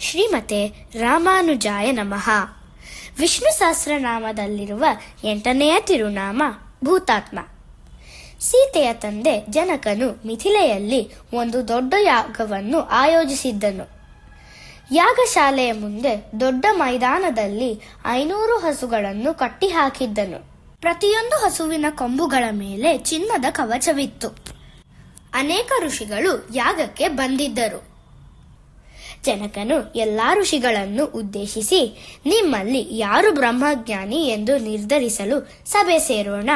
ಶ್ರೀಮತೆ ರಾಮಾನುಜಾಯ ನಮಃ. ವಿಷ್ಣು ಸಹಸ್ರನಾಮದಲ್ಲಿರುವ 8ನೆಯ ತಿರುನಾಮ ಭೂತಾತ್ಮ. ಸೀತೆಯ ತಂದೆ ಜನಕನು ಮಿಥಿಲೆಯಲ್ಲಿ ಒಂದು ದೊಡ್ಡ ಯಾಗವನ್ನು ಆಯೋಜಿಸಿದ್ದನು. ಯಾಗಶಾಲೆಯ ಮುಂದೆ ದೊಡ್ಡ ಮೈದಾನದಲ್ಲಿ 500 ಹಸುಗಳನ್ನು ಕಟ್ಟಿಹಾಕಿದ್ದನು. ಪ್ರತಿಯೊಂದು ಹಸುವಿನ ಕೊಂಬುಗಳ ಮೇಲೆ ಚಿನ್ನದ ಕವಚವಿತ್ತು. ಅನೇಕ ಋಷಿಗಳು ಯಾಗಕ್ಕೆ ಬಂದಿದ್ದರು. ಜನಕನು ಎಲ್ಲಾ ಋಷಿಗಳನ್ನು ಉದ್ದೇಶಿಸಿ, ನಿಮ್ಮಲ್ಲಿ ಯಾರು ಬ್ರಹ್ಮಜ್ಞಾನಿ ಎಂದು ನಿರ್ಧರಿಸಲು ಸಭೆ ಸೇರೋಣ.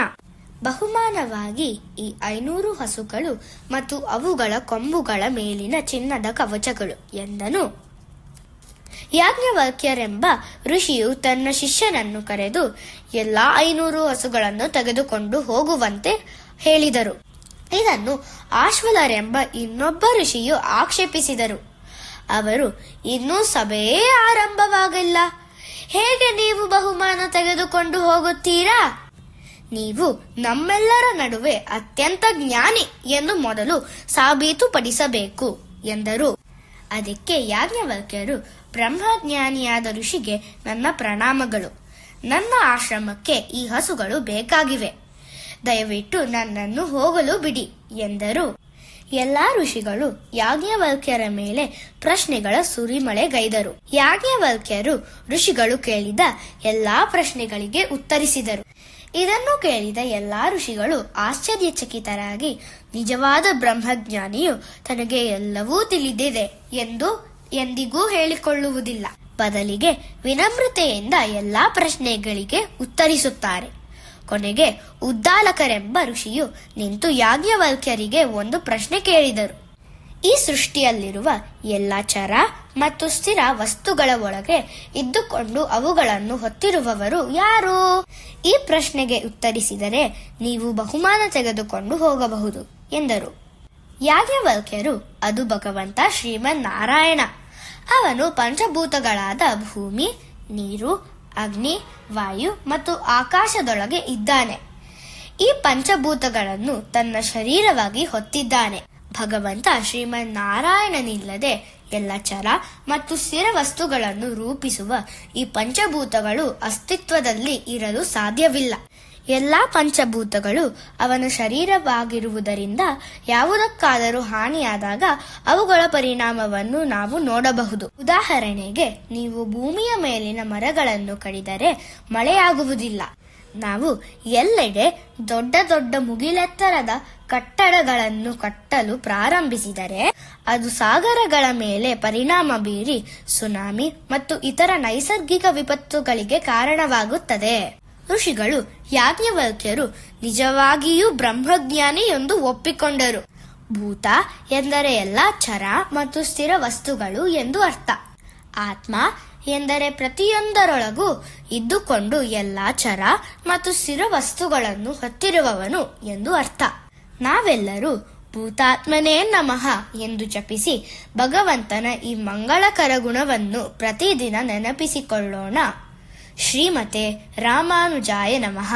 ಬಹುಮಾನವಾಗಿ ಈ 500 ಹಸುಗಳು ಮತ್ತು ಅವುಗಳ ಕೊಂಬುಗಳ ಮೇಲಿನ ಚಿನ್ನದ ಕವಚಗಳು ಎಂದನು. ಯಾಜ್ಞವಲ್ಕ್ಯರೆಂಬ ಋಷಿಯು ತನ್ನ ಶಿಷ್ಯನನ್ನು ಕರೆದು ಎಲ್ಲಾ 500 ಹಸುಗಳನ್ನು ತೆಗೆದುಕೊಂಡು ಹೋಗುವಂತೆ ಹೇಳಿದರು. ಇದನ್ನು ಆಶ್ವಲರೆಂಬ ಇನ್ನೊಬ್ಬ ಋಷಿಯು ಆಕ್ಷೇಪಿಸಿದರು. ಅವರು, ಇನ್ನೂ ಸಭೆಯೇ ಆರಂಭವಾಗಿಲ್ಲ, ಹೇಗೆ ನೀವು ಬಹುಮಾನ ತೆಗೆದುಕೊಂಡು ಹೋಗುತ್ತೀರಾ? ನೀವು ನಮ್ಮೆಲ್ಲರ ನಡುವೆ ಅತ್ಯಂತ ಜ್ಞಾನಿ ಎಂದು ಮೊದಲು ಸಾಬೀತುಪಡಿಸಬೇಕು ಎಂದರು. ಅದಕ್ಕೆ ಯಾಜ್ಞವಲ್ಕ್ಯರು, ಬ್ರಹ್ಮಜ್ಞಾನಿಯಾದ ಋಷಿಗೆ ನನ್ನ ಪ್ರಣಾಮಗಳು. ನನ್ನ ಆಶ್ರಮಕ್ಕೆ ಈ ಹಸುಗಳು ಬೇಕಾಗಿವೆ. ದಯವಿಟ್ಟು ನನ್ನನ್ನು ಹೋಗಲು ಬಿಡಿ ಎಂದರು. ಎಲ್ಲಾ ಋಷಿಗಳು ಯಾಜ್ಞವಲ್ಕ್ಯರ ಮೇಲೆ ಪ್ರಶ್ನೆಗಳ ಸುರಿಮಳೆಗೈದರು. ಯಾಜ್ಞವಲ್ಕ್ಯರು ಋಷಿಗಳು ಕೇಳಿದ ಎಲ್ಲಾ ಪ್ರಶ್ನೆಗಳಿಗೆ ಉತ್ತರಿಸಿದರು. ಇದನ್ನು ಕೇಳಿದ ಎಲ್ಲಾ ಋಷಿಗಳು ಆಶ್ಚರ್ಯಚಕಿತರಾಗಿ, ನಿಜವಾದ ಬ್ರಹ್ಮಜ್ಞಾನಿಯು ತನಗೆ ಎಲ್ಲವೂ ತಿಳಿದಿದೆ ಎಂದು ಎಂದಿಗೂ ಹೇಳಿಕೊಳ್ಳುವುದಿಲ್ಲ. ಬದಲಿಗೆ ವಿನಮ್ರತೆಯಿಂದ ಎಲ್ಲಾ ಪ್ರಶ್ನೆಗಳಿಗೆ ಉತ್ತರಿಸುತ್ತಾರೆ. ಕೊನೆಗೆ ಉದ್ದಾಲಕರೆಂಬ ಋಷಿಯು ನಿಂತು ಯಾಜ್ಞವಲ್ಕ್ಯರಿಗೆ ಒಂದು ಪ್ರಶ್ನೆ ಕೇಳಿದರು. ಈ ಸೃಷ್ಟಿಯಲ್ಲಿರುವ ಎಲ್ಲ ಚರ ಮತ್ತು ಸ್ಥಿರ ವಸ್ತುಗಳ ಒಳಗೆ ಇದ್ದುಕೊಂಡು ಅವುಗಳನ್ನು ಹೊತ್ತಿರುವವರು ಯಾರು? ಈ ಪ್ರಶ್ನೆಗೆ ಉತ್ತರಿಸಿದರೆ ನೀವು ಬಹುಮಾನ ತೆಗೆದುಕೊಂಡು ಹೋಗಬಹುದು ಎಂದರು. ಯಾಜ್ಞವಲ್ಕ್ಯರು, ಅದು ಭಗವಂತ ಶ್ರೀಮನ್ನಾರಾಯಣ. ಅವನು ಪಂಚಭೂತಗಳಾದ ಭೂಮಿ, ನೀರು, ಅಗ್ನಿ, ವಾಯು ಮತ್ತು ಆಕಾಶದೊಳಗೆ ಇದ್ದಾನೆ. ಈ ಪಂಚಭೂತಗಳನ್ನು ತನ್ನ ಶರೀರವಾಗಿ ಹೊತ್ತಿದ್ದಾನೆ. ಭಗವಂತ ಶ್ರೀಮನ್ನಾರಾಯಣನಿಲ್ಲದೆ ಎಲ್ಲ ಚರ ಮತ್ತು ಸ್ಥಿರ ವಸ್ತುಗಳನ್ನು ರೂಪಿಸುವ ಈ ಪಂಚಭೂತಗಳು ಅಸ್ತಿತ್ವದಲ್ಲಿ ಇರಲು ಸಾಧ್ಯವಿಲ್ಲ. ಎಲ್ಲಾ ಪಂಚಭೂತಗಳು ಅವನ ಶರೀರವಾಗಿರುವುದರಿಂದ ಯಾವುದಕ್ಕಾದರೂ ಹಾನಿಯಾದಾಗ ಅವುಗಳ ಪರಿಣಾಮವನ್ನು ನಾವು ನೋಡಬಹುದು. ಉದಾಹರಣೆಗೆ, ನೀವು ಭೂಮಿಯ ಮೇಲಿನ ಮರಗಳನ್ನು ಕಡಿದರೆ ಮಳೆಯಾಗುವುದಿಲ್ಲ. ನಾವು ಎಲ್ಲೆಡೆ ದೊಡ್ಡ ದೊಡ್ಡ ಮುಗಿಲೆತ್ತರದ ಕಟ್ಟಡಗಳನ್ನು ಕಟ್ಟಲು ಪ್ರಾರಂಭಿಸಿದರೆ ಅದು ಸಾಗರಗಳ ಮೇಲೆ ಪರಿಣಾಮ ಬೀರಿ ಸುನಾಮಿ ಮತ್ತು ಇತರ ನೈಸರ್ಗಿಕ ವಿಪತ್ತುಗಳಿಗೆ ಕಾರಣವಾಗುತ್ತದೆ. ಋಷಿಗಳು ಯಾಜ್ಞವಲ್ಕ್ಯರು ನಿಜವಾಗಿಯೂ ಬ್ರಹ್ಮಜ್ಞಾನಿ ಎಂದು ಒಪ್ಪಿಕೊಂಡರು. ಭೂತ ಎಂದರೆ ಎಲ್ಲ ಚರ ಮತ್ತು ಸ್ಥಿರ ವಸ್ತುಗಳು ಎಂದು ಅರ್ಥ. ಆತ್ಮ ಎಂದರೆ ಪ್ರತಿಯೊಂದರೊಳಗೂ ಇದ್ದುಕೊಂಡು ಎಲ್ಲ ಚರ ಮತ್ತು ಸ್ಥಿರ ವಸ್ತುಗಳನ್ನು ಹೊತ್ತಿರುವವನು ಎಂದು ಅರ್ಥ. ನಾವೆಲ್ಲರೂ ಭೂತಾತ್ಮನೇ ನಮಃ ಎಂದು ಜಪಿಸಿ ಭಗವಂತನ ಈ ಮಂಗಳಕರ ಗುಣವನ್ನು ಪ್ರತಿದಿನ ನೆನಪಿಸಿಕೊಳ್ಳೋಣ. ಶ್ರೀಮತೆ ರಾಮಾನುಜಾಯ ನಮಃ.